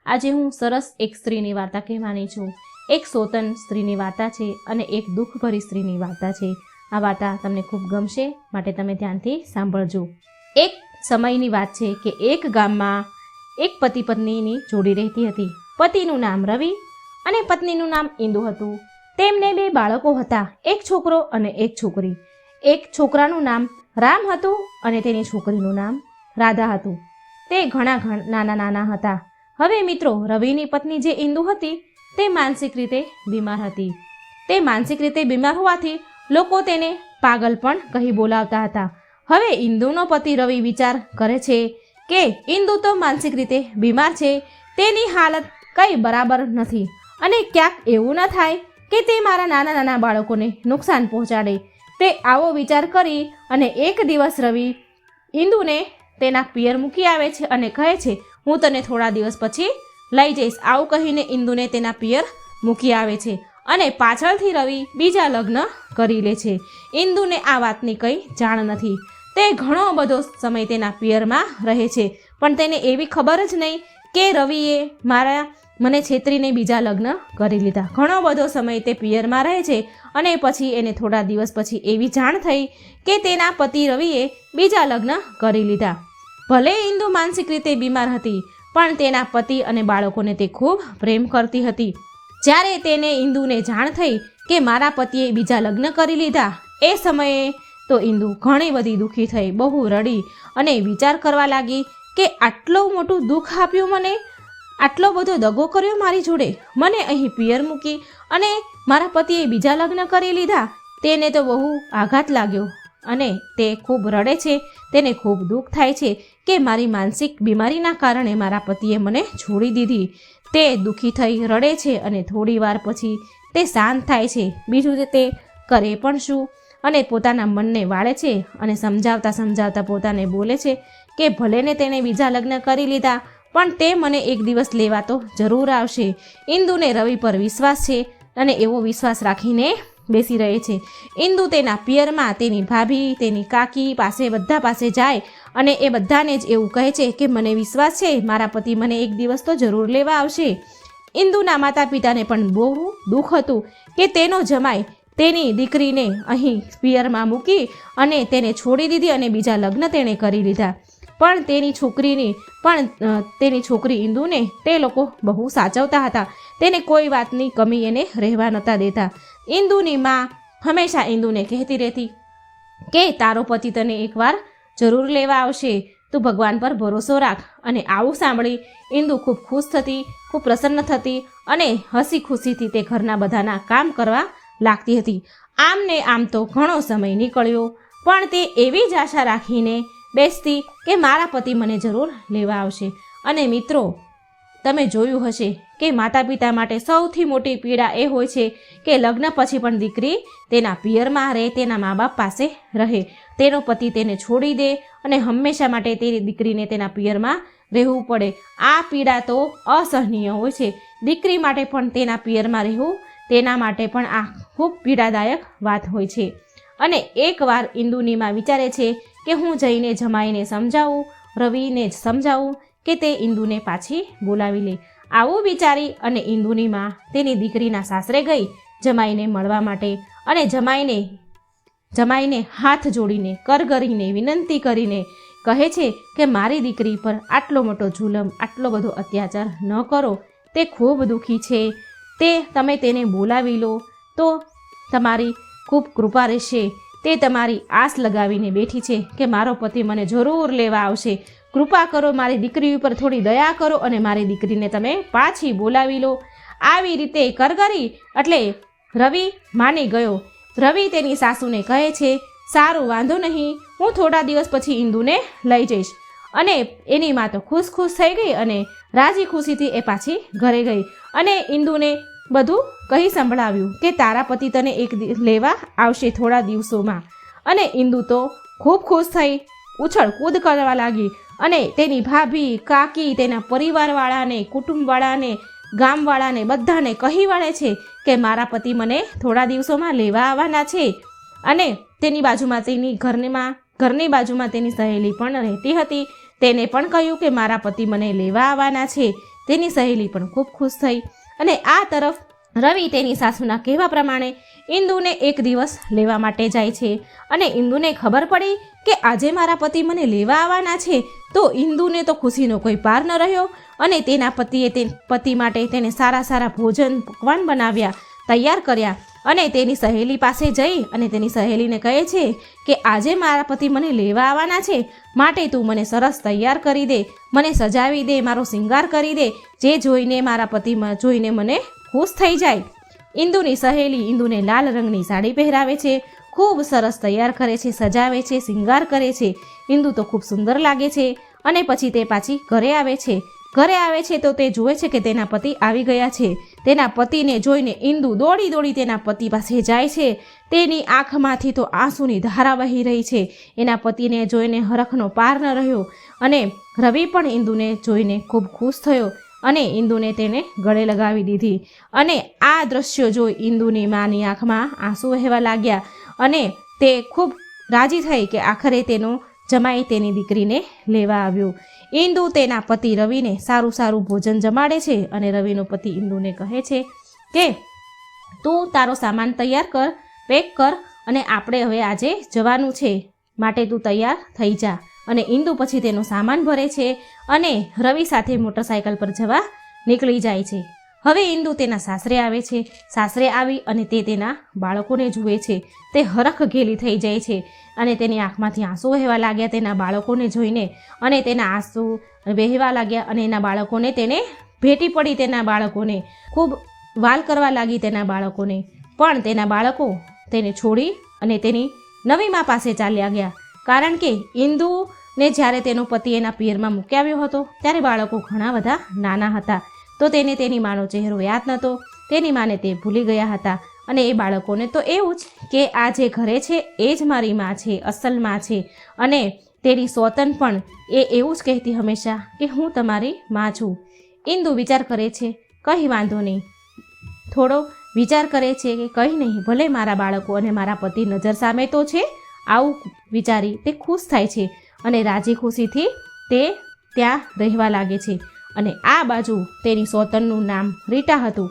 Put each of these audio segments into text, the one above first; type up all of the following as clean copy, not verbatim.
આજે હું સરસ એક સ્ત્રીની વાર્તા કહેવાની છું. એક સોતન સ્ત્રીની વાર્તા છે અને એક દુઃખભરી સ્ત્રીની વાર્તા છે. આ વાર્તા તમને ખૂબ ગમશે, માટે તમે ધ્યાનથી સાંભળજો. એક સમયની વાત છે કે એક ગામમાં એક પતિ પત્નીની જોડી રહેતી હતી. પતિનું નામ રવિ અને પત્નીનું નામ ઇન્દુ હતું. તેમને 2 બાળકો હતા, એક છોકરો અને એક છોકરી. એક છોકરાનું નામ રામ હતું અને તેની છોકરીનું નામ રાધા હતું. તે ઘણા નાના હતા. હવે મિત્રો, રવિની પત્ની જે ઇન્દુ હતી તે માનસિક રીતે બીમાર હતી. તે માનસિક રીતે બીમાર હોવાથી લોકો તેને પાગલ પણ કહી બોલાવતા હતા. હવે ઇન્દુનો પતિ રવિ વિચાર કરે છે કે ઇન્દુ તો માનસિક રીતે બીમાર છે, તેની હાલત કંઈ બરાબર નથી અને ક્યાંક એવું ન થાય કે તે મારા નાના બાળકોને નુકસાન પહોંચાડે. તે આવો વિચાર કરી અને એક દિવસ રવિ ઇન્દુને તેના પિયર મૂકી આવે છે અને કહે છે, હું તને થોડા દિવસ પછી લઈ જઈશ. આવું કહીને ઇન્દુને તેના પિયર મૂકી આવે છે અને પાછળથી રવિ બીજા લગ્ન કરી લે છે. ઇન્દુને આ વાતની કંઈ જાણ નથી. તે ઘણો બધો સમય તેના પિયરમાં રહે છે, પણ તેને એવી ખબર જ નહીં કે રવિએ મને છેતરીને બીજા લગ્ન કરી લીધા. ઘણો બધો સમય તે પિયરમાં રહે છે અને પછી એને થોડા દિવસ પછી એવી જાણ થઈ કે તેના પતિ રવિએ બીજા લગ્ન કરી લીધા. ભલે ઇન્દુ માનસિક રીતે બીમાર હતી, પણ તેના પતિ અને બાળકોને તે ખૂબ પ્રેમ કરતી હતી. જ્યારે તેને ઇન્દુને જાણ થઈ કે મારા પતિએ બીજા લગ્ન કરી લીધા, એ સમયે તો ઇન્દુ ઘણી બધી દુઃખી થઈ, બહુ રડી અને વિચાર કરવા લાગી કે આટલું મોટું દુઃખ આપ્યું મને, આટલો બધો દગો કર્યો મારી જોડે, મને અહીં પિયર મૂકી અને મારા પતિએ બીજા લગ્ન કરી લીધા. તેને તો બહુ આઘાત લાગ્યો અને તે ખૂબ રડે છે. તેને ખૂબ દુઃખ થાય છે કે મારી માનસિક બીમારીના કારણે મારા પતિએ મને છોડી દીધી. તે દુઃખી થઈ રડે છે અને થોડી વાર પછી તે શાંત થાય છે. બીજું તે કરે પણ શું, અને પોતાના મનને વાળે છે અને સમજાવતા પોતાને બોલે છે કે ભલેને તેણે બીજા લગ્ન કરી લીધા, પણ તે મને એક દિવસ લેવા તો જરૂર આવશે. ઇન્દુને રવિ પર વિશ્વાસ છે અને એવો વિશ્વાસ રાખીને બેસી રહે છે. ઇન્દુ તેના પિયરમાં તેની ભાભી, તેની કાકી પાસે બધા પાસે જાય અને એ બધાને જ એવું કહે છે કે મને વિશ્વાસ છે મારા પતિ મને એક દિવસ તો જરૂર લેવા આવશે. ઇન્દુના માતા પિતાને પણ બહુ દુઃખ હતું કે તેનો જમાઈ તેની દીકરીને અહીં પિયરમાં મૂકી અને તેને છોડી દીધી અને બીજા લગ્ન તેણે કરી લીધા. પણ તેની છોકરી ઇન્દુને તે લોકો બહુ સાચવતા હતા. તેને કોઈ વાતની કમી એને રહેવા નહોતા દેતા. ઇન્દુની માં હંમેશા ઇન્દુને કહેતી રહેતી કે તારો પતિ તને એકવાર જરૂર લેવા આવશે, તું ભગવાન પર ભરોસો રાખ. અને આવું સાંભળી ઇન્દુ ખૂબ ખુશ થતી, ખૂબ પ્રસન્ન થતી અને હસી ખુશીથી તે ઘરના બધાના કામ કરવા લાગતી હતી. આમ ને આમ તો ઘણો સમય નીકળ્યો, પણ તે એવી જ આશા રાખીને બેસતી કે મારા પતિ મને જરૂર લેવા આવશે. અને મિત્રો, તમે જોયું હશે કે માતા પિતા માટે સૌથી મોટી પીડા એ હોય છે કે લગ્ન પછી પણ દીકરી તેના પિયરમાં રહે, તેના મા બાપ પાસે રહે. તેનો પતિ તેને છોડી દે અને હંમેશા માટે તે દીકરીને તેના પિયરમાં રહેવું પડે. આ પીડા તો અસહનીય હોય છે. દીકરી માટે પણ તેના પિયરમાં રહેવું તેના માટે પણ આ ખૂબ પીડાદાયક વાત હોય છે. અને એકવાર ઇન્દુની માં વિચારે છે કે હું જઈને જમાઈને સમજાવું, રવિને જ સમજાવું કે તે ઇન્દુને પાછી બોલાવી લે. આવું વિચારી અને ઇન્દુની માં તેની દીકરીના સાસરે ગઈ જમાઈને મળવા માટે. અને જમાઈને હાથ જોડીને કરગરીને વિનંતી કરીને કહે છે કે મારી દીકરી પર આટલો મોટો જુલમ, આટલો બધો અત્યાચાર ન કરો. તે ખૂબ દુઃખી છે. તમે તેને બોલાવી લો તો તમારી ખૂબ કૃપા રહેશે. તે તમારી આસ લગાવીને બેઠી છે કે મારો પતિ મને જરૂર લેવા આવશે. કૃપા કરો, મારી દીકરી ઉપર થોડી દયા કરો અને મારી દીકરીને તમે પાછી બોલાવી લો. આવી રીતે કરગરી એટલે રવિ માની ગયો. રવિ તેની સાસુને કહે છે, સારું, વાંધો નહીં, હું થોડા દિવસ પછી ઇન્દુને લઈ જઈશ. અને એની માં તો ખુશ થઈ ગઈ અને રાજી ખુશીથી એ પાછી ઘરે ગઈ અને ઇન્દુને બધું કહી સંભળાવ્યું કે તારા પતિ તને લેવા આવશે થોડા દિવસોમાં. અને ઇન્દુ તો ખૂબ ખુશ થઈ ઉછળ કૂદ કરવા લાગી અને તેની ભાભી, કાકી, તેના પરિવારવાળાને, કુટુંબવાળાને, ગામવાળાને બધાને કહી વળે છે કે મારા પતિ મને થોડા દિવસોમાં લેવા આવવાના છે. અને તેની બાજુમાં ઘરની બાજુમાં તેની સહેલી પણ રહેતી હતી. તેને પણ કહ્યું કે મારા પતિ મને લેવા આવવાના છે. તેની સહેલી પણ ખૂબ ખુશ થઈ. અને આ તરફ રવિ તેની સાસુના કહેવા પ્રમાણે ઇન્દુને એક દિવસ લેવા માટે જાય છે. અને ઇન્દુને ખબર પડી કે આજે મારા પતિ મને લેવા આવવાના છે. તો ઇન્દુને તો ખુશીનો કોઈ પાર ન રહ્યો અને તેના પતિએ પતિ માટે તેને સારા ભોજન પકવાન બનાવ્યા, તૈયાર કર્યા અને તેની સહેલી પાસે જઈ અને તેની સહેલીને કહે છે કે આજે મારા પતિ મને લેવા આવવાના છે, માટે તું મને સરસ તૈયાર કરી દે, મને સજાવી દે, મારો શૃંગાર કરી દે, જે જોઈને મારા પતિ જોઈને મને ખુશ થઈ જાય. ઇન્દુની સહેલી ઇન્દુને લાલ રંગની સાડી પહેરાવે છે, ખૂબ સરસ તૈયાર કરે છે, સજાવે છે, શૃંગાર કરે છે. ઇન્દુ તો ખૂબ સુંદર લાગે છે. અને પછી તે પાછી ઘરે આવે છે. ઘરે આવે છે તો તે જુએ છે કે તેના પતિ આવી ગયા છે. તેના પતિને જોઈને ઇન્દુ દોડી તેના પતિ પાસે જાય છે. તેની આંખમાંથી તો આંસુની ધારા વહી રહી છે. એના પતિને જોઈને હરખનો પાર ન રહ્યો અને રવિ પણ ઇન્દુને જોઈને ખૂબ ખુશ થયો અને ઇન્દુને તેને ગળે લગાવી દીધી. અને આ દ્રશ્યો જોઈ ઇન્દુની માની આંખમાં આંસુ વહેવા લાગ્યા અને તે ખૂબ રાજી થઈ કે આખરે તેનો જમાઈ તેની દીકરીને લેવા આવ્યો. ઇન્દુ તેના પતિ રવિને સારું ભોજન જમાડે છે અને રવિનો પતિ ઇન્દુને કહે છે કે તું તારો સામાન તૈયાર કર, પેક કર અને આપણે હવે આજે જવાનું છે, માટે તું તૈયાર થઈ જા. અને ઇન્દુ પછી તેનો સામાન ભરે છે અને રવિ સાથે મોટરસાયકલ પર જવા નીકળી જાય છે. હવે ઇન્દુ તેના સાસરે આવે છે. સાસરે આવી અને તે તેના બાળકોને જુએ છે. તે હરખ ઘેલી થઈ જાય છે અને તેની આંખમાંથી આંસુ વહેવા લાગ્યા તેના બાળકોને જોઈને. અને તેના આંસુ વહેવા લાગ્યા અને એના બાળકોને તેને ભેટી પડી. તેના બાળકોને ખૂબ વાલ કરવા લાગી તેના બાળકોને. પણ તેના બાળકો તેને છોડી અને તેની નવી મા પાસે ચાલ્યા ગયા. કારણ કે ઇન્દુને જ્યારે તેનો પતિ એના પિયરમાં મૂકી આવ્યો હતો ત્યારે બાળકો ઘણા બધા નાના હતા. તો તેને તેની માનો ચહેરો યાદ નહોતો. તેની માને તે ભૂલી ગયા હતા. અને એ બાળકોને તો એવું જ કે આ જે ઘરે છે એ જ મારી માં છે, અસલ માં છે. અને તેની સોતન પણ એ એવું જ કહેતી હંમેશા કે હું તમારી માં છું. ઇન્દુ વિચાર કરે છે કંઈ વાંધો નહીં, થોડો વિચાર કરે છે કે કંઈ નહીં, ભલે મારા બાળકો અને મારા પતિ નજર સામે તો છે. આવું વિચારી તે ખુશ થાય છે અને રાજી ખુશીથી તે ત્યાં રહેવા લાગે છે. અને આ બાજુ તેની સોતનનું નામ રીટા હતું.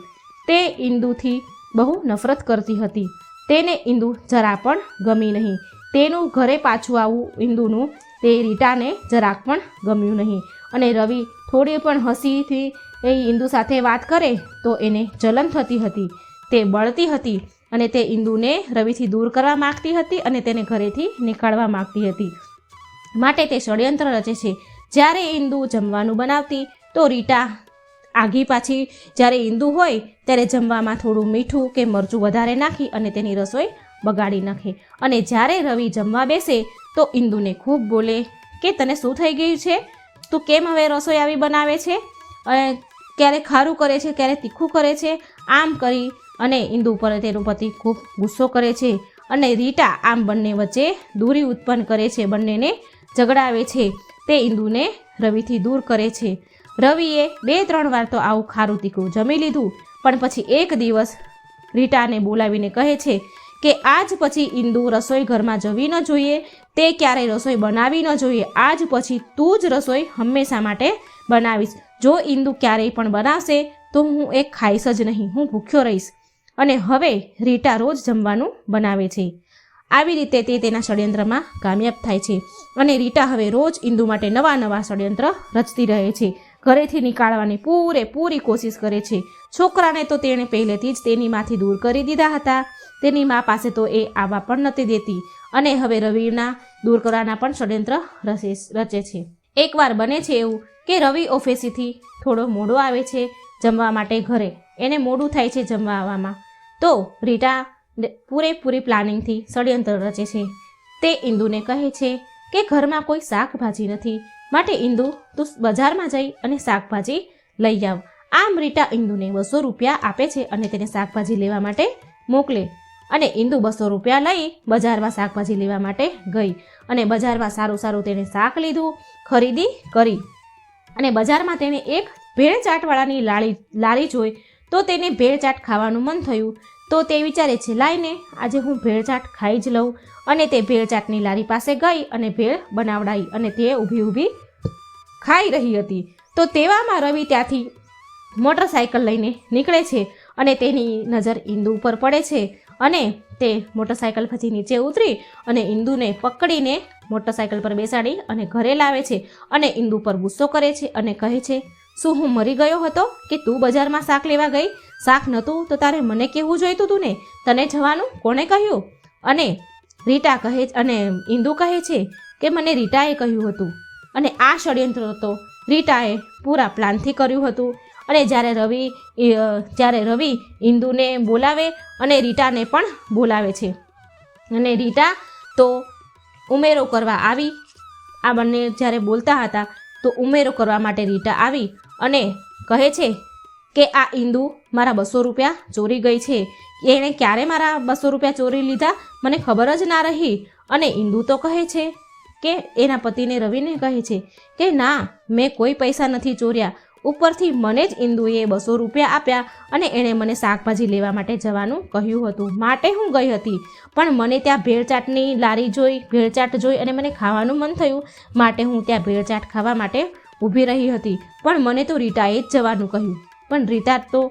તે ઇન્દુથી બહુ નફરત કરતી હતી. તેને ઇન્દુ જરા પણ ગમી નહીં. તેનું ઘરે પાછું આવવું ઇન્દુનું તે રીટાને જરાક પણ ગમ્યું નહીં. અને રવિ થોડી પણ હસીથી એ ઇન્દુ સાથે વાત કરે તો એને જલન થતી હતી. તે બળતી હતી અને તે ઇન્દુને રવિથી દૂર કરવા માગતી હતી અને તેને ઘરેથી નીકાળવા માગતી હતી. માટે તે ષડયંત્ર રચે છે. જ્યારે ઇન્દુ જમવાનું બનાવતી તો રીટા આગી પાછી જ્યારે ઇન્દુ હોય ત્યારે જમવામાં થોડું મીઠું કે મરચું વધારે નાખી અને તેની રસોઈ બગાડી નાખે. અને જ્યારે રવિ જમવા બેસે તો ઇન્દુને ખૂબ બોલે કે તને શું થઈ ગયું છે, તું કેમ હવે રસોઈ આવી બનાવે છે, ક્યારે ખારું કરે છે, ક્યારે તીખું કરે છે. આમ કરી અને ઇન્દુ પર તેનો પતિ ખૂબ ગુસ્સો કરે છે. અને રીટા આમ બંને વચ્ચે દૂરી ઉત્પન્ન કરે છે, બંનેને ઝઘડાવે છે. તે ઇન્દુને રવિથી દૂર કરે છે. રવિએ 2-3 વાર તો આવું ખારું તીખું જમી લીધું. પણ પછી એક દિવસ રીટાને બોલાવીને કહે છે કે આજ પછી ઇન્દુ રસોઈ ઘરમાં જવી ન જોઈએ, તે ક્યારેય રસોઈ બનાવી ન જોઈએ. આજ પછી તું જ રસોઈ હંમેશા માટે બનાવીશ. જો ઇન્દુ ક્યારેય પણ બનાવશે તો હું એક ખાઈશ જ નહીં, હું ભૂખ્યો રહીશ. અને હવે રીટા રોજ જમવાનું બનાવે છે. આવી રીતે તે તેના ષડયંત્રમાં કામયાબ થાય છે. અને રીટા હવે રોજ ઇન્દુ માટે નવા ષડયંત્ર રચતી રહે છે. ઘરેથી નીકાળવાની પૂરેપૂરી કોશિશ કરે છે. છોકરાને તો તેણે પહેલેથી જ તેની માંથી દૂર કરી દીધા હતા. તેની મા પાસે તો એ આવવા પણ નહોતી દેતી. અને હવે રવિના દૂર કરવાના પણ ષડયંત્ર રચે છે. એકવાર બને છે એવું કે રવિ ઓફિસથી થોડો મોડો આવે છે જમવા માટે ઘરે. એને મોડું થાય છે જમવા આવવામાં. તો રીટા પૂરેપૂરી પ્લાનિંગથી ષડયંત્ર રચે છે. તે ઇન્દુને કહે છે કે ઘરમાં કોઈ શાકભાજી નથી, માટે ઇન્દુ તું બજારમાં જઈ અને શાકભાજી લઈ આવ. આમ રીટા ઇન્દુને 200 રૂપિયા આપે છે અને તેને શાકભાજી લેવા માટે મોકલે. અને ઇન્દુ 200 રૂપિયા લઈ બજારમાં શાકભાજી લેવા માટે ગઈ. અને બજારમાં સારું તેણે શાક લીધું, ખરીદી કરી. અને બજારમાં તેને એક ભેળ ચાટવાળાની લારી જોઈ તો તેને ભેળ ચાટ ખાવાનું મન થયું. તો તે વિચારે છે લાઈને આજે હું ભેળ ચાટ ખાઈ જ લઉં. અને તે ભેળ ચાટની લારી પાસે ગઈ અને ભેળ બનાવડાવી અને તે ઊભી ખાઈ રહી હતી. તો તેવામાં રવિ ત્યાંથી મોટરસાયકલ લઈને નીકળે છે અને તેની નજર ઇન્દુ ઉપર પડે છે અને તે મોટરસાયકલ પછી નીચે ઉતરી અને ઇન્દુને પકડીને મોટરસાયકલ પર બેસાડી અને ઘરે લાવે છે અને ઇન્દુ પર ગુસ્સો કરે છે અને કહે છે, શું હું મરી ગયો હતો કે તું બજારમાં શાક લેવા ગઈ? શાક નહોતું તો તારે મને કહેવું જોઈતું તું ને, તને જવાનું કોણે કહ્યું? અને રીટા કહે અને ઇન્દુ કહે છે કે મને રીટાએ કહ્યું હતું. અને આ ષડયંત્ર તો રીટાએ પૂરા પ્લાનથી કર્યું હતું. અને જ્યારે રવિ ઇન્દુને બોલાવે અને રીટાને પણ બોલાવે છે અને રીટા તો ઉમેરો કરવા આવી. આ બંને જ્યારે બોલતા હતા તો ઉમેરો કરવા માટે રીટા આવી અને કહે છે કે આ ઇન્દુ મારા 200 રૂપિયા ચોરી ગઈ છે. એણે ક્યારે મારા 200 રૂપિયા ચોરી લીધા મને ખબર જ ના રહી. અને ઇન્દુ તો કહે છે કે એના પતિને રવિને કહે છે કે ના, મેં કોઈ પૈસા નથી ચોર્યા. ઉપરથી મને જ ઇન્દુએ 200 રૂપિયા આપ્યા અને એણે મને શાકભાજી લેવા માટે જવાનું કહ્યું હતું, માટે હું ગઈ હતી. પણ મને ત્યાં ભેળચાટની લારી ભેળચાટ જોઈ અને મને ખાવાનું મન થયું, માટે હું ત્યાં ભેળચાટ ખાવા માટે ઊભી રહી હતી. પણ મને તો રીટાએ જ જવાનું કહ્યું. પણ રીટા તો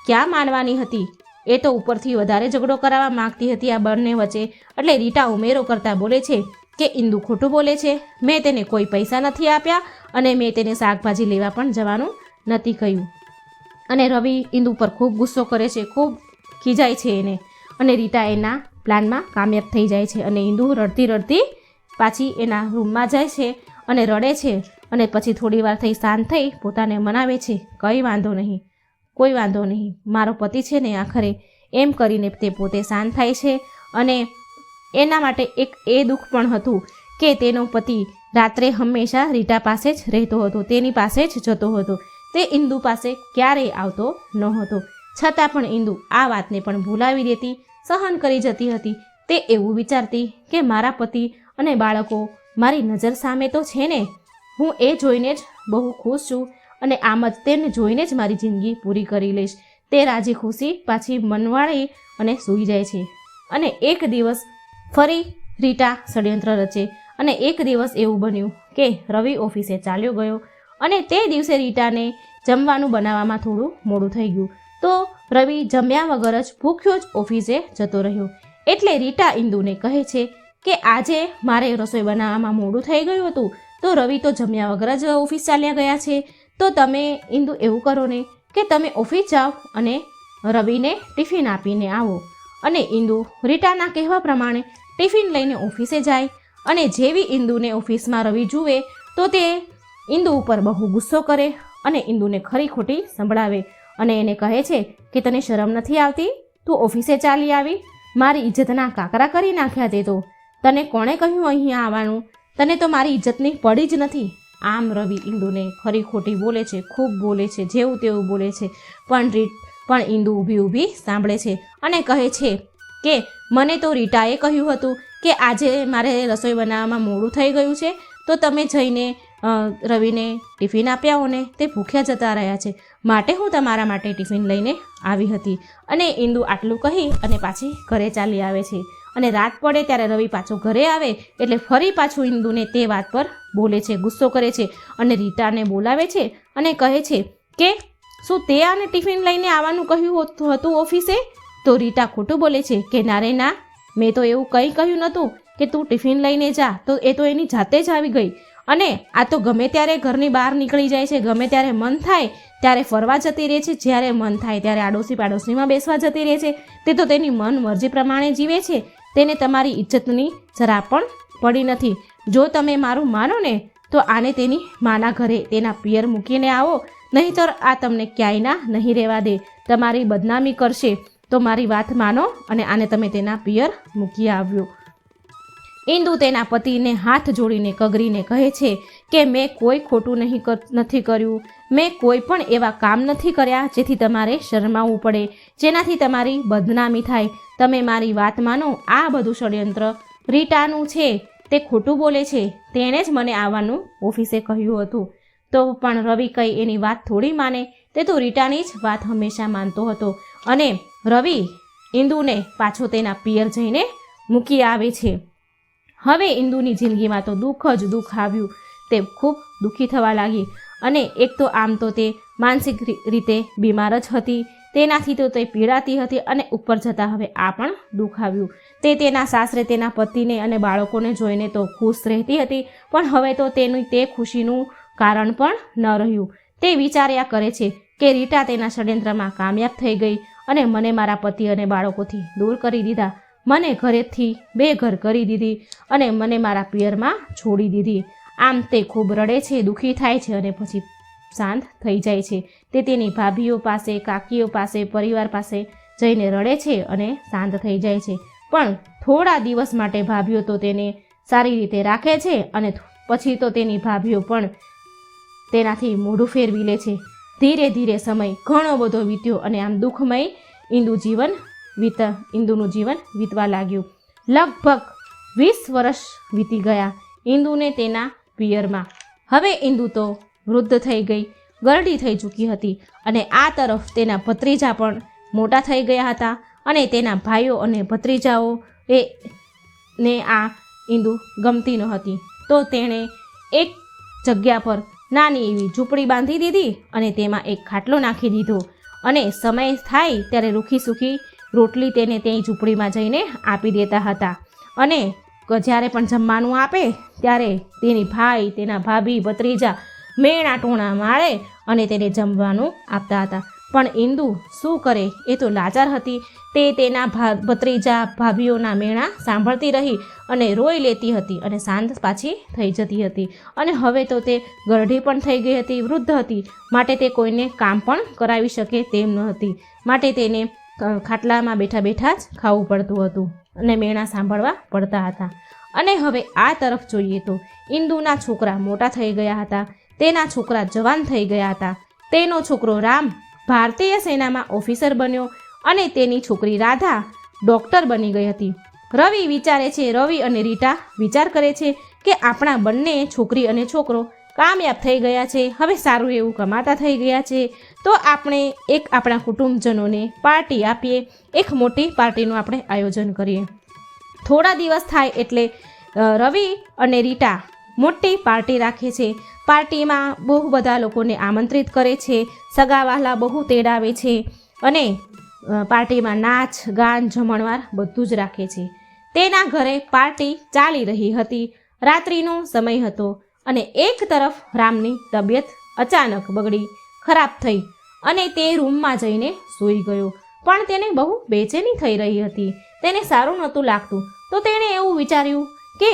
ક્યાં માનવાની હતી? એ તો ઉપરથી વધારે ઝઘડો કરાવવા માંગતી હતી આ બંને વચ્ચે. એટલે રીટા ઉમેરો કરતા બોલે છે કે ઇન્દુ ખોટું બોલે છે, મેં તેને કોઈ પૈસા નથી આપ્યા અને મેં તેને શાકભાજી લેવા પણ જવાનું નથી કહ્યું. અને રવિ ઇન્દુ પર ખૂબ ગુસ્સો કરે છે, ખૂબ ખીજાય છે એને. અને રીટા એના પ્લાનમાં કામયાબ થઈ જાય છે અને ઇન્દુ રડતી રડતી પાછી એના રૂમમાં જાય છે અને રડે છે. અને પછી થોડી વાર થઈ શાંત થઈ પોતાને મનાવે છે, કંઈ વાંધો નહીં, કોઈ વાંધો નહીં, મારો પતિ છે ને આખરે, એમ કરીને તે પોતે શાંત થાય છે. અને એના માટે એક એ દુઃખ પણ હતું કે તેનો પતિ રાત્રે હંમેશા રીટા પાસે જ રહેતો હતો, તેની પાસે જ જતો હતો, તે ઇન્દુ પાસે ક્યારેય આવતો ન હતો. છતાં પણ ઇન્દુ આ વાતને પણ ભૂલાવી દેતી, સહન કરી જતી હતી. તે એવું વિચારતી કે મારા પતિ અને બાળકો મારી નજર સામે તો છે ને, હું એ જોઈને જ બહુ ખુશ છું અને આમ જ તેને જોઈને જ મારી જિંદગી પૂરી કરી લઈશ. તે રાજી ખુશી પાછી મનવાળી અને સૂઈ જાય છે. અને એક દિવસ ફરી રીટા ષડયંત્ર રચે અને એક દિવસ એવું બન્યું કે રવિ ઓફિસે ચાલ્યો ગયો અને તે દિવસે રીટાને જમવાનું બનાવવામાં થોડું મોડું થઈ ગયું. તો રવિ જમ્યા વગર જ ભૂખ્યો જ ઓફિસે જતો રહ્યો. એટલે રીટા ઇન્દુને કહે છે કે આજે મારે રસોઈ બનાવવામાં મોડું થઈ ગયું હતું, તો રવિ તો જમ્યા વગર જ ઓફિસ ચાલ્યા ગયા છે. તો તમે ઇન્દુ એવું કરો ને કે તમે ઓફિસ જાઓ અને રવિને ટિફિન આપીને આવો. અને ઇન્દુ રીટાના કહેવા પ્રમાણે ટિફિન લઈને ઓફિસે જાય. અને જેવી ઇન્દુને ઓફિસમાં રવિ જુએ તો તે ઇન્દુ ઉપર બહુ ગુસ્સો કરે અને ઇન્દુને ખરી ખોટી સંભળાવે અને એને કહે છે કે તને શરમ નથી આવતી? તું ઓફિસે ચાલી આવી, મારી ઇજ્જતના કાકરા કરી નાખ્યા. તે તો તને કોણે કહ્યું અહીંયા આવવાનું? તને તો મારી ઇજ્જતની પડી જ નથી. આમ રવિ ઇન્દુને ખરી ખોટી બોલે છે, ખૂબ બોલે છે, જેવું તેવું બોલે છે. પણ ઇન્દુ ઊભી ઊભી સાંભળે છે અને કહે છે કે મને તો રીટાએ કહ્યું હતું કે આજે મારે રસોઈ બનાવવામાં મોડું થઈ ગયું છે, તો તમે જઈને રવિને ટિફિન આપ્યાઓ ને, તે ભૂખ્યા જતા રહ્યા છે, માટે હું તમારા માટે ટિફિન લઈને આવી હતી. અને ઇન્દુ આટલું કહી અને પાછી ઘરે ચાલી આવે છે. અને રાત પડે ત્યારે રવિ પાછો ઘરે આવે એટલે ફરી પાછું ઇન્દુને તે વાત પર બોલે છે, ગુસ્સો કરે છે અને રીટાને બોલાવે છે અને કહે છે કે શું તે આને ટિફિન લઈને આવવાનું કહ્યું હતું ઓફિસે? તો રીટા ખોટું બોલે છે કે ના રે ના, મેં તો એવું કંઈ કહ્યું નહોતું કે તું ટિફિન લઈને જા. તો એ તો એની જાતે જ આવી ગઈ. અને આ તો ગમે ત્યારે ઘરની બહાર નીકળી જાય છે, ગમે ત્યારે મન થાય ત્યારે ફરવા જતી રહે છે, જ્યારે મન થાય ત્યારે આડોશી પાડોશીમાં બેસવા જતી રહે છે. તે તો તેની મન મરજી પ્રમાણે જીવે છે. તેને તમારી ઇજ્જતની જરા પણ પડી નથી. જો તમે મારું માનો ને તો આને તેની માના ઘરે તેના પિયર મૂકીને આવો, નહીંતર આ તમને ક્યાંય નહીં રહેવા દે, તમારી બદનામી કરશે. તો મારી વાત માનો અને આને તમે તેના પિયર મૂકી આવ્યો. ઇન્દુ તેના પતિને હાથ જોડીને કગરીને કહે છે કે મેં કોઈ ખોટું નથી કર્યું, મેં કોઈ પણ એવા કામ નથી કર્યા જેથી તમારે શરમાવવું પડે, જેનાથી તમારી બદનામી થાય. તમે મારી વાત માનો. આ બધું ષડયંત્ર રીટાનું છે. તે ખોટું બોલે છે. તેણે જ મને આવવાનું ઓફિસે કહ્યું હતું. તો પણ રવિ કંઈ એની વાત થોડી માને. તે તો રીટાની જ વાત હંમેશા માનતો હતો. અને રવિ ઇન્દુને પાછો તેના પિયર જઈને મૂકી આવે છે. હવે ઇન્દુની જિંદગીમાં તો દુઃખ જ દુઃખ આવ્યું. તે ખૂબ દુઃખી થવા લાગી અને એક તો આમ તો તે માનસિક રીતે બીમાર જ હતી, તેનાથી તો તે પીડાતી હતી અને ઉપર જતાં હવે આ પણ દુઃખ આવ્યું. તે તેના સાસરે તેના પતિને અને બાળકોને જોઈને તો ખુશ રહેતી હતી, પણ હવે તો તેની તે ખુશીનું કારણ પણ ન રહ્યું. તે વિચાર્યા કરે છે કે રીટા તેના ષડયંત્રમાં કામયાબ થઈ ગઈ અને મને મારા પતિ અને બાળકોથી દૂર કરી દીધા, મને ઘરેથી બેઘર કરી દીધી અને મને મારા પિયરમાં છોડી દીધી. આમ તે ખૂબ રડે છે, દુઃખી થાય છે અને પછી શાંત થઈ જાય છે. તે તેની ભાભીઓ પાસે, કાકીઓ પાસે, પરિવાર પાસે જઈને રડે છે અને શાંત થઈ જાય છે. પણ થોડા દિવસ માટે ભાભીઓ તો તેને સારી રીતે રાખે છે અને પછી તો તેની ભાભીઓ પણ તેનાથી મોઢું ફેરવી લે છે. ધીરે ધીરે સમય ઘણો બધો વીત્યો અને આમ દુઃખમય ઇન્દુનું જીવન વીતવા લાગ્યું. લગભગ 20 વર્ષ વીતી ગયા ઇન્દુને તેના પિયરમાં. હવે ઇન્દુ તો વૃદ્ધ થઈ ગઈ, ગરડી થઈ ચૂકી હતી અને આ તરફ તેના ભત્રીજા પણ મોટા થઈ ગયા હતા અને તેના ભાઈઓ અને ભત્રીજાઓ ને આ ઇન્દુ ગમતી ન હતી. તો તેણે એક જગ્યા પર નાની એવી ઝૂંપડી બાંધી દીધી અને તેમાં એક ખાટલો નાખી દીધો અને સમય થાય ત્યારે રૂખી સૂખી રોટલી તેને ત્યાં ઝૂંપડીમાં જઈને આપી દેતા હતા. અને જ્યારે પણ જમવાનું આપે ત્યારે તેની ભાઈ, તેના ભાભી, ભત્રીજા મેણા ટોણા મારે અને તેને જમવાનું આપતા હતા. પણ ઇન્દુ શું કરે, એ તો લાચાર હતી. તે તેના ભત્રીજા ભાભીઓના મેણા સાંભળતી રહી અને રોઈ લેતી હતી અને શાંત પાછી થઈ જતી હતી. અને હવે તો તે ગરડી પણ થઈ ગઈ હતી, વૃદ્ધ હતી, માટે તે કોઈને કામ પણ કરાવી શકે તેમ ન હતી. માટે તેને ખાટલામાં બેઠા બેઠા જ ખાવું પડતું હતું અને મેણા સાંભળવા પડતા હતા. અને હવે આ તરફ જોઈએ તો ઇન્દુના છોકરા મોટા થઈ ગયા હતા, તેના છોકરા જવાન થઈ ગયા હતા. તેનો છોકરો રામ ભારતીય સેનામાં ઓફિસર બન્યો અને તેની છોકરી રાધા ડૉક્ટર બની ગઈ હતી. રવિ અને રીટા વિચાર કરે છે કે આપણા બંને છોકરી અને છોકરો કામયાબ થઈ ગયા છે, હવે સારું એવું કમાતા થઈ ગયા છે, તો આપણે એક આપણા કુટુંબજનોને પાર્ટી આપીએ, એક મોટી પાર્ટીનું આપણે આયોજન કરીએ. થોડા દિવસ થાય એટલે રવિ અને રીટા મોટી પાર્ટી રાખે છે. પાર્ટીમાં બહુ બધા લોકોને આમંત્રિત કરે છે, સગાવહાલા બહુ તેડાવે છે અને પાર્ટીમાં નાચ ગાન જમણવાર બધું જ રાખે છે. તેના ઘરે પાર્ટી ચાલી રહી હતી. રાત્રિનો સમય હતો અને એક તરફ રામની તબિયત અચાનક બગડી, ખરાબ થઈ અને તે રૂમમાં જઈને સૂઈ ગયો. પણ તેને બહુ બેચેની થઈ રહી હતી, તેને સારું નહોતું લાગતું. તો તેણે એવું વિચાર્યું કે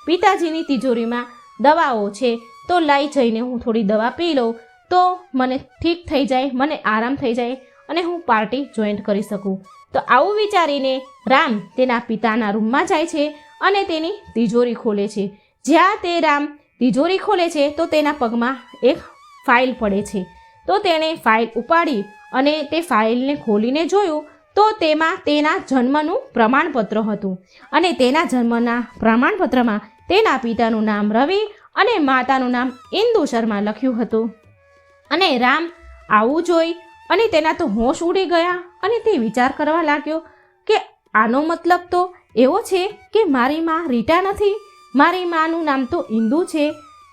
પિતાજીની તિજોરીમાં દવાઓ છે, તો લઈ જઈને હું થોડી દવા પી લઉં તો મને ઠીક થઈ જાય, મને આરામ થઈ જાય અને હું પાર્ટી જોઈન્ટ કરી શકું. તો આવું વિચારીને રામ તેના પિતાના રૂમમાં જાય છે અને તેની તિજોરી ખોલે છે. જ્યાં તે રામ તિજોરી ખોલે છે તો તેના પગમાં એક ફાઇલ પડે છે. તો તેણે ફાઇલ ઉપાડી અને તે ફાઇલને ખોલીને જોયું તો તેમાં તેના જન્મનું પ્રમાણપત્ર હતું અને તેના જન્મના પ્રમાણપત્રમાં તેના પિતાનું નામ રવિ અને માતાનું નામ ઇન્દુ શર્મા લખ્યું હતું. અને રામ આવું જોઈ અને તેના તો હોશ ઉડી ગયા અને તે વિચાર કરવા લાગ્યો કે આનો મતલબ તો એવો છે કે મારી માં રીટા નથી, મારી માનું નામ તો ઇન્દુ છે,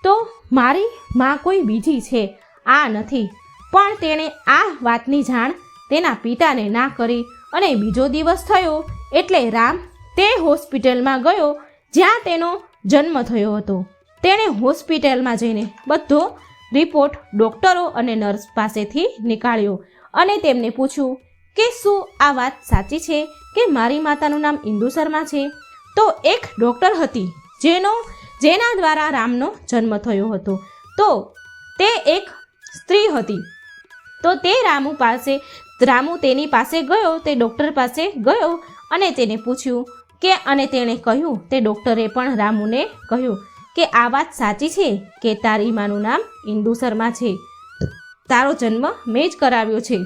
તો મારી માં કોઈ બીજી છે, આ નથી. પણ તેણે આ વાતની જાણ તેના પિતાને ના કરી અને બીજો દિવસ થયો એટલે રામ તે હોસ્પિટલમાં ગયો જ્યાં તેનો જન્મ થયો હતો. તેણે હોસ્પિટલમાં જઈને બધો રિપોર્ટ ડૉક્ટરો અને નર્સ પાસેથી નીકાળ્યો અને તેમને પૂછ્યું કે શું આ વાત સાચી છે કે મારી માતાનું નામ ઇન્દુ શર્મા છે? તો એક ડૉક્ટર હતી જેના દ્વારા રામનો જન્મ થયો હતો, તો તે એક સ્ત્રી હતી. તો તે રામુ તેની પાસે ગયો, તે ડૉક્ટર પાસે ગયો અને તેને પૂછ્યું કે, અને તેણે કહ્યું, તે ડૉક્ટરે પણ રામુને કહ્યું કે આ વાત સાચી છે કે તારી માનું નામ ઇન્દુ શર્મા છે, તારો જન્મ મેં જ કરાવ્યો છે,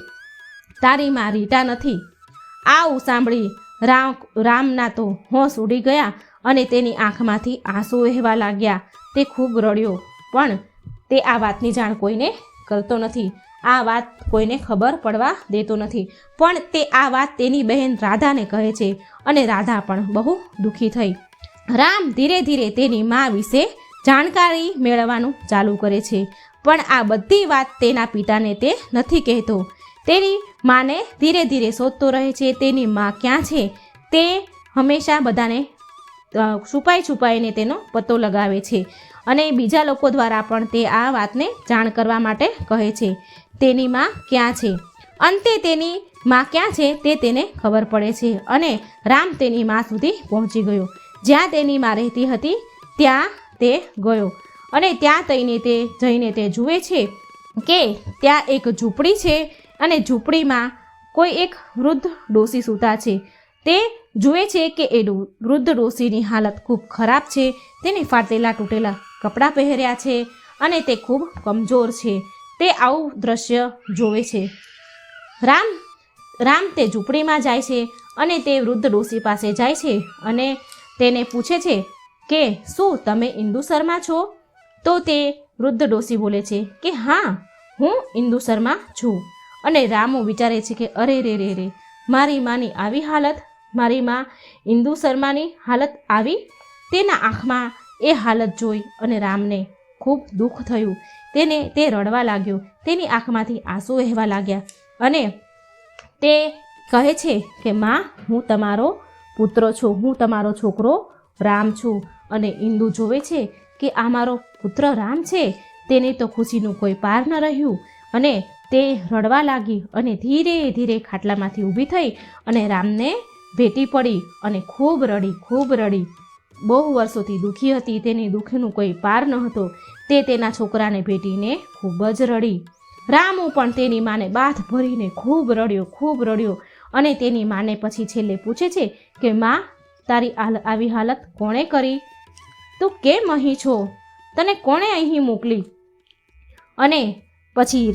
તારી માં રીટા નથી. આવું સાંભળી રામના તો હોશ ઉડી ગયા અને તેની આંખમાંથી આંસુ વહેવા લાગ્યા. તે ખૂબ રડ્યો, પણ તે આ વાતની જાણ કોઈને કરતો નથી, આ વાત કોઈને ખબર પડવા દેતો નથી. પણ તે આ વાત તેની બહેન રાધાને કહે છે અને રાધા પણ બહુ દુઃખી થઈ. રામ ધીરે ધીરે તેની મા વિશે જાણકારી મેળવવાનું ચાલુ કરે છે, પણ આ બધી વાત તેના પિતાને તે નથી કહેતો. તેની માને ધીરે ધીરે શોધતો રહે છે. તેની મા ક્યાં છે તે હંમેશા બધાને છુપાઈને તેનો પત્તો લગાવે છે અને બીજા લોકો દ્વારા પણ તે આ વાતને જાણ કરવા માટે કહે છે તેની મા ક્યાં છે. અંતે તેની મા ક્યાં છે તે તેને ખબર પડે છે અને રામ તેની મા સુધી પહોંચી ગયો. જ્યાં તેની મા રહેતી હતી ત્યાં તે ગયો અને ત્યાં જઈને તે જુએ છે કે ત્યાં એક ઝૂંપડી છે અને ઝૂંપડીમાં કોઈ એક વૃદ્ધ ડોશી સૂતા છે. તે જુએ છે કે એ વૃદ્ધ ડોશીની હાલત ખૂબ ખરાબ છે. તેને ફાટેલા તૂટેલા કપડાં પહેર્યા છે અને તે ખૂબ કમજોર છે. તે આવું દ્રશ્ય જોવે છે. રામ તે ઝૂંપડીમાં જાય છે અને તે વૃદ્ધ ડોશી પાસે જાય છે અને તેને પૂછે છે કે શું તમે ઇન્દુ શર્મા છો? તો તે વૃદ્ધ ડોશી બોલે છે કે હા, હું ઇન્દુ શર્મા છું. અને રામો વિચારે છે કે અરે રે, મારી માની આવી હાલત, મારી મા ઇન્દુ શર્માની હાલત આવી. તેના આંખમાં એ હાલત જોઈ અને રામને ખૂબ દુઃખ થયું. તે રડવા લાગ્યો. તેની આંખમાંથી આંસુ વહેવા લાગ્યા અને તે કહે છે કે માં, હું તમારો પુત્ર છું, હું તમારો છોકરો રામ છું. અને ઇન્દુ જોવે છે કે આ મારો પુત્ર રામ છે. તેને તો ખુશીનું કોઈ પાર ન રહ્યું અને તે રડવા લાગી અને ધીરે ધીરે ખાટલામાંથી ઊભી થઈ અને રામને ભેટી પડી અને ખૂબ રડી. બહુ વર્ષોથી દુઃખી હતી. તેની દુઃખનું કોઈ પાર ન હતો. તે તેના છોકરાને ભેટીને ખૂબ જ રડી. રામુ પણ તેની માને બાથ ભરીને ખૂબ રડ્યો અને તેની માને પછી છેલ્લે પૂછે છે કે માં, તારી આવી હાલત કોણે કરી? તું કેમ અહીં છો? તને કોણે અહીં મોકલી? અને પછી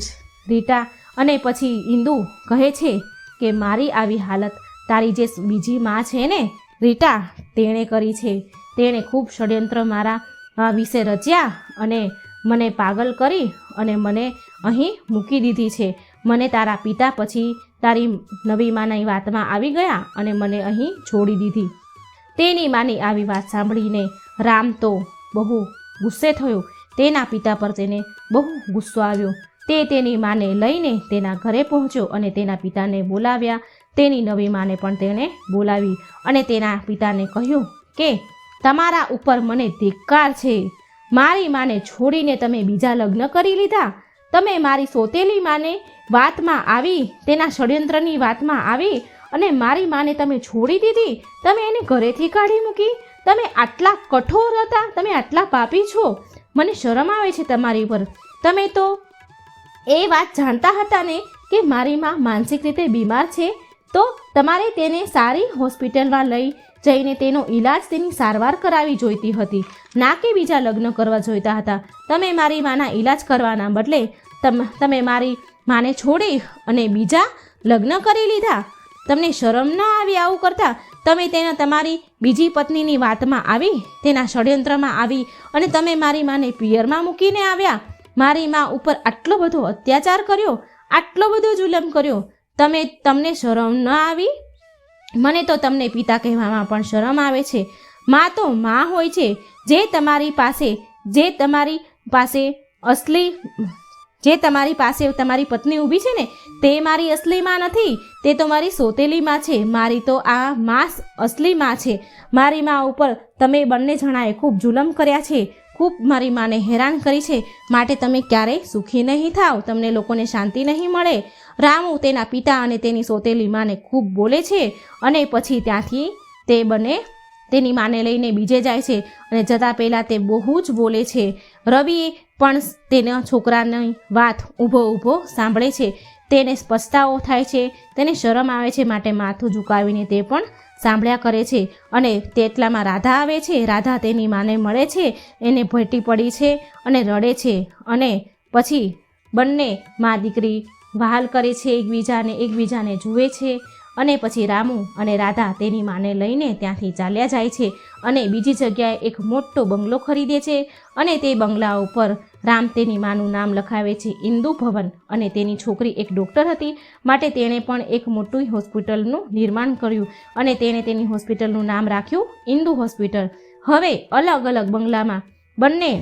રીટા અને પછી ઇન્દુ કહે છે કે મારી આવી હાલત તારી જે બીજી માં છે ને રીટા, તેણે કરી છે. તેણે ખૂબ ષડયંત્ર મારા વિશે રચ્યા અને મને પાગલ કરી અને મને અહીં મૂકી દીધી છે. મને તારા પિતા પછી તારી નવી માની વાતમાં આવી ગયા અને મને અહીં છોડી દીધી. તેની માની આવી વાત સાંભળીને રામ તો બહુ ગુસ્સે થયો. તેના પિતા પર તેને બહુ ગુસ્સો આવ્યો. તે તેની માને લઈને તેના ઘરે પહોંચ્યો અને તેના પિતાને બોલાવ્યા. તેની નવી માને પણ તેણે બોલાવી અને તેના પિતાને કહ્યું કે તમારા ઉપર મને ધિક્કાર છે. મારી માને છોડીને તમે બીજા લગ્ન કરી લીધા. તમે મારી સોતેલી માને વાતમાં આવી, તેના ષડયંત્રની વાતમાં આવી અને મારી માને તમે છોડી દીધી. તમે એને ઘરેથી કાઢી મૂકી. તમે આટલા કઠોર હતા, તમે આટલા પાપી છો. મને શરમ આવે છે તમારી પર. તમે તો એ વાત જાણતા હતા ને કે મારી માં માનસિક રીતે બીમાર છે, તો તમારે તેને સારી હોસ્પિટલમાં લઈ જઈને તેનો ઈલાજ, તેની સારવાર કરાવી જોઈતી હતી, ના કે બીજા લગ્ન કરવા જોઈતા હતા. તમે મારી માના ઈલાજ કરવાના બદલે તમે મારી માને છોડી અને બીજા લગ્ન કરી લીધા. તમને શરમ ન આવી આવું કરતા? તમે તમારી બીજી પત્નીની વાતમાં આવી, તેના ષડયંત્રમાં આવી અને તમે મારી માને પિયરમાં મૂકીને આવ્યા. મારી મા ઉપર આટલો બધો અત્યાચાર કર્યો, આટલો બધો જુલમ કર્યો. તમને શરમ ન આવી? મને તો તમને પિતા કહેવામાં પણ શરમ આવે છે. મા તો મા હોય છે. જે તમારી પાસે તમારી પત્ની ઊભી છે ને, તે મારી અસલી માં નથી. તે તો મારી સોતેલી માં છે. મારી તો આ માં અસલી માં છે. મારી માં ઉપર તમે બંને જણાએ ખૂબ જુલમ કર્યા છે, ખૂબ મારી માને હેરાન કરી છે. માટે તમે ક્યારેય સુખી નહીં થાવ, તમને લોકોને શાંતિ નહીં મળે. રામુ તેના પિતા અને તેની સોતેલી માને ખૂબ બોલે છે અને પછી ત્યાંથી તે બંને તેની માને લઈને બીજે જાય છે અને જતાં પહેલાં તે બહુ જ બોલે છે. રવિ પણ તેના છોકરાની વાત ઊભો સાંભળે છે. તેને પછતાવો થાય છે, તેને શરમ આવે છે, માટે માથું ઝુકાવીને તે પણ સાંભળ્યા કરે છે. અને તેટલામાં રાધા આવે છે. રાધા તેની માને મળે છે, એને ભેટી પડી છે અને રડે છે. અને પછી બંને મા દીકરી વહાલ કરે છે, એકબીજાને જુએ છે. અને પછી રામુ અને રાધા તેની માને લઈને ત્યાંથી ચાલ્યા જાય છે અને બીજી જગ્યાએ એક મોટો બંગલો ખરીદે છે. અને તે બંગલા ઉપર રામ તેની માનું નામ લખાવે છે, ઇન્દુ ભવન. અને તેની છોકરી એક ડૉક્ટર હતી, માટે તેણે પણ એક મોટી હોસ્પિટલનું નિર્માણ કર્યું અને તેણે તેની હોસ્પિટલનું નામ રાખ્યું ઇન્દુ હોસ્પિટલ. હવે અલગ અલગ બંગલામાં બંને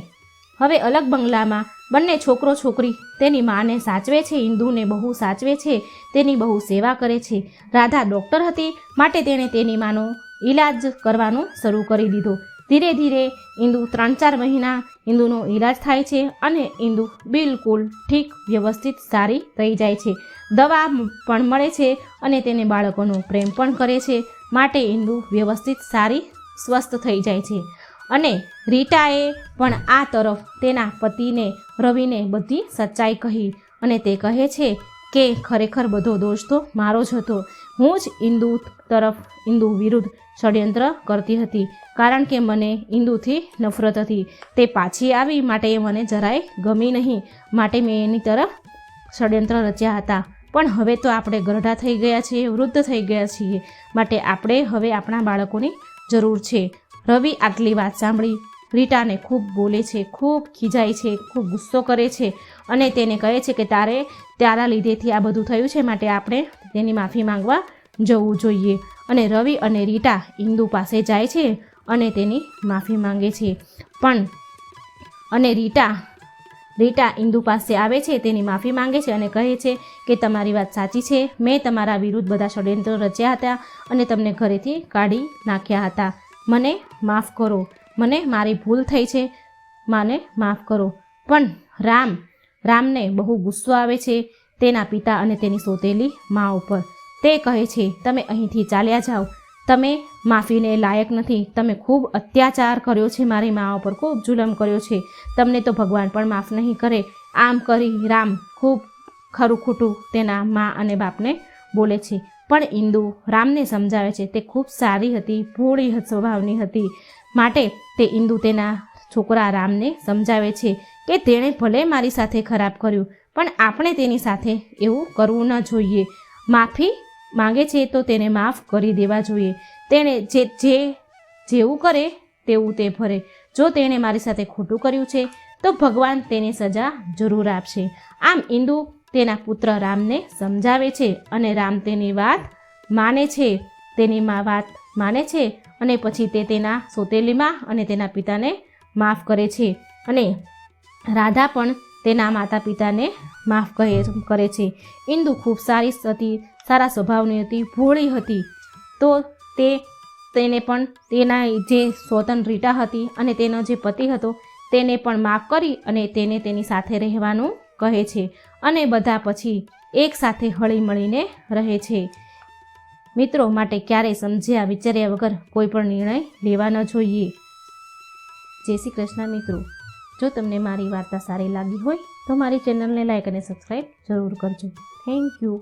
હવે અલગ બંગલામાં બંને છોકરો છોકરી તેની માને સાચવે છે. ઇન્દુને બહુ સાચવે છે, તેની બહુ સેવા કરે છે. રાધા ડૉક્ટર હતી, માટે તેણે તેની માનો ઈલાજ કરવાનું શરૂ કરી દીધો. ધીરે ધીરે ઇન્દુ 3-4 મહિના ઇન્દુનો ઈલાજ થાય છે અને ઇન્દુ બિલકુલ ઠીક વ્યવસ્થિત સારી થઈ જાય છે. દવા પણ મળે છે અને તેને બાળકોનો પ્રેમ પણ કરે છે, માટે ઇન્દુ વ્યવસ્થિત સારી સ્વસ્થ થઈ જાય છે. અને રીટાએ પણ આ તરફ તેના પતિને રવિને બધી સચ્ચાઈ કહી અને તે કહે છે કે ખરેખર બધો દોષ તો મારો જ હતો. હું જ ઇન્દુ વિરુદ્ધ ષડયંત્ર કરતી હતી, કારણ કે મને ઇન્દુથી નફરત હતી. તે પાછી આવી માટે એ મને જરાય ગમી નહીં, માટે મેં એની તરફ ષડયંત્ર રચ્યા હતા. પણ હવે તો આપણે ગરઢા થઈ ગયા છીએ, વૃદ્ધ થઈ ગયા છીએ, માટે આપણે હવે આપણા બાળકોની જરૂર છે. રવિ આટલી વાત સાંભળી રીટાને ખૂબ બોલે છે, ખૂબ ખીજાય છે, ખૂબ ગુસ્સો કરે છે અને તેને કહે છે કે તારા લીધેથી આ બધું થયું છે, માટે આપણે તેની માફી માંગવા જવું જોઈએ. અને રવિ અને રીટા ઇન્દુ પાસે જાય છે અને તેની માફી માંગે છે. પણ અને રીટા ઇન્દુ પાસે આવે છે, તેની માફી માંગે છે અને કહે છે કે તમારી વાત સાચી છે, મેં તમારા વિરુદ્ધ બધા ષડયંત્રો રચ્યા હતા અને તમને ઘરેથી કાઢી નાખ્યા હતા. મને માફ કરો, મને મારી ભૂલ થઈ છે, મને માફ કરો. પણ રામને બહુ ગુસ્સો આવે છે તેના પિતા અને તેની સોતેલી મા ઉપર. તે કહે છે તમે અહીંથી ચાલ્યા જાઓ, તમે માફીને લાયક નથી, તમે ખૂબ અત્યાચાર કર્યો છે, મારી મા ઉપર ખૂબ જુલમ કર્યો છે, તમને તો ભગવાન પણ માફ નહીં કરે. આમ કરી રામ ખૂબ ખરું ખોટું તેના મા અને બાપને બોલે છે. પણ ઇન્દુ રામને સમજાવે છે. તે ખૂબ સારી હતી, ભોળી સ્વભાવની હતી, માટે તે ઇન્દુ તેના છોકરા રામને સમજાવે છે કે તેણે ભલે મારી સાથે ખરાબ કર્યું, પણ આપણે તેની સાથે એવું કરવું ન જોઈએ. માફી માંગે છે તો તેને માફ કરી દેવા જોઈએ. તેણે જેવું કરે તેવું તે ભરે. જો તેણે મારી સાથે ખોટું કર્યું છે તો ભગવાન તેની સજા જરૂર આપશે. આમ ઇન્દુ તેના પુત્ર રામને સમજાવે છે અને રામ તેની વાત માને છે, વાત માને છે અને પછી તે તેના સોતેલી માં અને તેના પિતાને માફ કરે છે. અને રાધા પણ તેના માતા પિતાને માફ કરે છે. ઇન્દુ ખૂબ સારી હતી, સારા સ્વભાવની હતી, ભોળી હતી. તો તેને પણ તેના જે સોતન રીટા હતી અને તેનો જે પતિ હતો તેને પણ માફ કરી અને તેને તેની સાથે રહેવાનું કહે છે. અને બધા પછી એક સાથે હળી મળીને રહે છે. મિત્રો, માટે ક્યારેય સમજ્યા વિચાર્યા વગર કોઈ પણ નિર્ણય લેવા ન જોઈએ. જય શ્રી કૃષ્ણ. મિત્રો, જો તમને મારી વાર્તા સારી લાગી હોય તો મારી ચેનલને લાઈક અને સબસ્ક્રાઈબ જરૂર કરજો. Thank you.